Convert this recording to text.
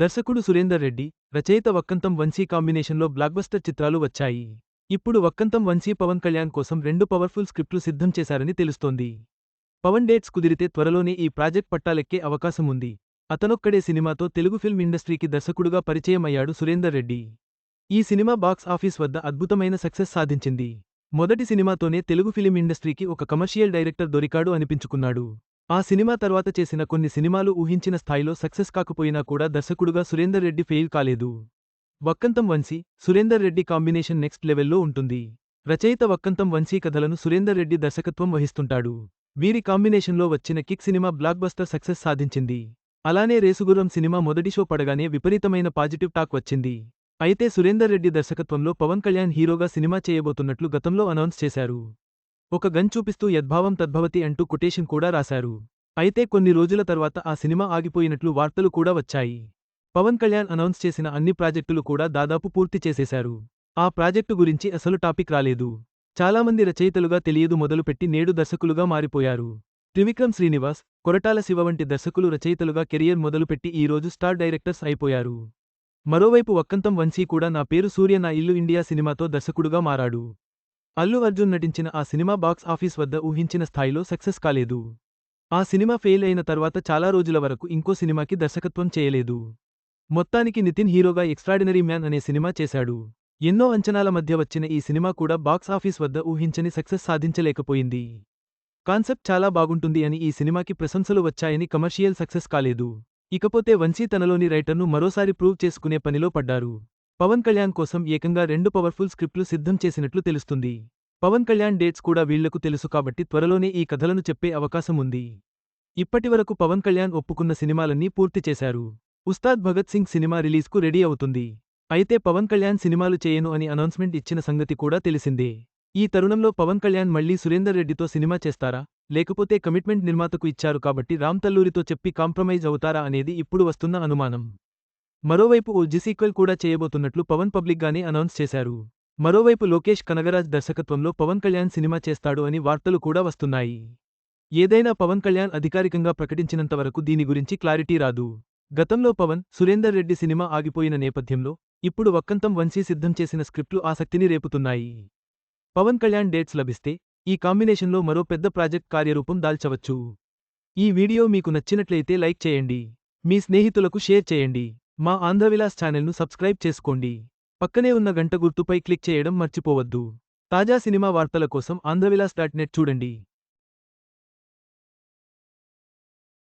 దర్శకుడు సురేందర్ రెడ్డి, రచయిత వక్కంతం వంశీ కాంబినేషన్లో బ్లాక్బస్టర్ చిత్రాలు వచ్చాయి. ఇప్పుడు వక్కంతం వంశీ పవన్ కళ్యాణ్ కోసం 2 పవర్ఫుల్ స్క్రిప్ట్లు సిద్ధం చేశారని తెలుస్తోంది. పవన్ డేట్స్ కుదిరితే త్వరలోనే ఈ ప్రాజెక్ట్ పట్టాలెక్కే అవకాశం ఉంది. అతనొక్కడే సినిమాతో తెలుగు ఫిల్మ్ ఇండస్ట్రీకి దర్శకుడుగా పరిచయం అయ్యాడు సురేందర్ రెడ్డి. ఈ సినిమా బాక్స్ ఆఫీస్ వద్ద అద్భుతమైన సక్సెస్ సాధించింది. మొదటి సినిమాతోనే తెలుగు ఫిలిం ఇండస్ట్రీకి ఒక కమర్షియల్ డైరెక్టర్ దొరికాడు అనిపించుకున్నాడు. ఆ సినిమా తర్వాత చేసిన కొన్ని సినిమాలు ఊహించిన స్థాయిలో సక్సెస్ కాకపోయినా కూడా దర్శకుడుగా సురేందర్ రెడ్డి ఫెయిల్ కాలేదు. వక్కంతం వంశీ, సురేందర్ రెడ్డి కాంబినేషన్ నెక్స్ట్ లెవెల్లో ఉంటుంది. రచయిత వక్కంతం వంశీ కథలను సురేందర్ రెడ్డి దర్శకత్వం వహిస్తుంటాడు. వీరి కాంబినేషన్లో వచ్చిన కిక్ సినిమా బ్లాక్బస్టర్ సక్సెస్ సాధించింది. అలానే రేసుగుర్రం సినిమా మొదటి షో పడగానే విపరీతమైన పాజిటివ్ టాక్ వచ్చింది. అయితే సురేందర్ రెడ్డి దర్శకత్వంలో పవన్ కళ్యాణ్ హీరోగా సినిమా చేయబోతున్నట్లు గతంలో అనౌన్స్ చేశారు. ఒక గన్ చూపిస్తూ యద్భావం తద్భవతి అంటూ కొటేషన్ కూడా రాశారు. అయితే కొన్ని రోజుల తర్వాత ఆ సినిమా ఆగిపోయినట్లు వార్తలు కూడా వచ్చాయి. పవన్ కళ్యాణ్ అనౌన్స్ చేసిన అన్ని ప్రాజెక్టులు కూడా దాదాపు పూర్తి చేసేశారు. ఆ ప్రాజెక్టు గురించి అసలు టాపిక్ రాలేదు. చాలామంది రచయితలుగా తెలియదు మొదలుపెట్టి నేడు దర్శకులుగా మారిపోయారు. త్రివిక్రమ్ శ్రీనివాస్, కొరటాల శివ వంటి దర్శకులు రచయితలుగా కెరియర్ మొదలుపెట్టి ఈ రోజు స్టార్ డైరెక్టర్స్ అయిపోయారు. మరోవైపు వక్కంతం వంశీ కూడా నా పేరు సూర్య నా ఇల్లు ఇండియా సినిమాతో దర్శకుడుగా మారాడు. అల్లు అర్జున్ నటించిన ఆ సినిమా బాక్స్ ఆఫీస్ వద్ద ఊహించిన స్థాయిలో సక్సెస్ కాలేదు. ఆ సినిమా ఫెయిల్ అయిన తర్వాత చాలా రోజుల వరకు ఇంకో సినిమాకి దర్శకత్వం చేయలేదు. మొత్తానికి నితిన్ హీరోగా ఎక్స్ట్రాడినరీ మ్యాన్ అనే సినిమా చేశాడు. ఎన్నో అంచనాల మధ్య వచ్చిన ఈ సినిమా కూడా బాక్స్ ఆఫీస్ వద్ద ఊహించని సక్సెస్ సాధించలేకపోయింది. కాన్సెప్ట్ చాలా బాగుంటుంది అని ఈ సినిమాకి ప్రశంసలు వచ్చాయని కమర్షియల్ సక్సెస్ కాలేదు. ఇకపోతే వంశీ తనలోని రైటర్ను మరోసారి ప్రూవ్ చేసుకునే పనిలో పడ్డారు. పవన్ కళ్యాణ్ కోసం ఏకంగా 2 పవర్ఫుల్ స్క్రిప్ట్లు సిద్ధం చేసినట్లు తెలుస్తుంది. పవన్ కళ్యాణ్ డేట్స్ కూడా వీళ్లకు తెలుసు కాబట్టి త్వరలోనే ఈ కథలను చెప్పే అవకాశం ఉంది. ఇప్పటివరకు పవన్ కళ్యాణ్ ఒప్పుకున్న సినిమాలన్నీ పూర్తి చేశారు. ఉస్తాద్ భగత్ సింగ్ సినిమా రిలీజ్కు రెడీ అవుతుంది. అయితే పవన్ కళ్యాణ్ సినిమాలు చేయను అని అనౌన్స్మెంట్ ఇచ్చిన సంగతి కూడా తెలిసిందే. ఈ తరుణంలో పవన్ కళ్యాణ్ మళ్లీ సురేందర్ రెడ్డితో సినిమా చేస్తారా, లేకపోతే కమిట్మెంట్ నిర్మాతకు ఇచ్చారు కాబట్టి రామ్ తల్లూరితో చెప్పి కాంప్రమైజ్ అవుతారా అనేది ఇప్పుడు వస్తున్న అనుమానం. మరోవైపు ఓ సీక్వెల్ కూడా చేయబోతున్నట్లు పవన్ పబ్లిక్గానే అనౌన్స్ చేశారు. మరోవైపు లోకేష్ కనగరాజ్ దర్శకత్వంలో పవన్ కళ్యాణ్ సినిమా చేస్తాడు అని వార్తలు కూడా వస్తున్నాయి. ఏదైనా పవన్ కళ్యాణ్ అధికారికంగా ప్రకటించినంతవరకు దీని గురించి క్లారిటీ రాదు. గతంలో పవన్, సురేందర్ రెడ్డి సినిమా ఆగిపోయిన నేపథ్యంలో ఇప్పుడు వక్కంతం వంశీ సిద్ధం చేసిన స్క్రిప్ట్లు ఆసక్తిని రేపుతున్నాయి. పవన్ కళ్యాణ్ డేట్స్ లభిస్తే ఈ కాంబినేషన్లో మరో పెద్ద ప్రాజెక్ట్ కార్యరూపం దాల్చవచ్చు. ఈ వీడియో మీకు నచ్చినట్లయితే లైక్ చేయండి. మీ స్నేహితులకు షేర్ చేయండి. మా ఆంధ్రవిలాస్ ఛానల్ను సబ్స్క్రైబ్ చేసుకోండి. పక్కనే ఉన్న గంట గుర్తుపై క్లిక్ చేయడం మర్చిపోవద్దు. తాజా సినిమా వార్తల కోసం ఆంధ్రవిలాస్.net చూడండి.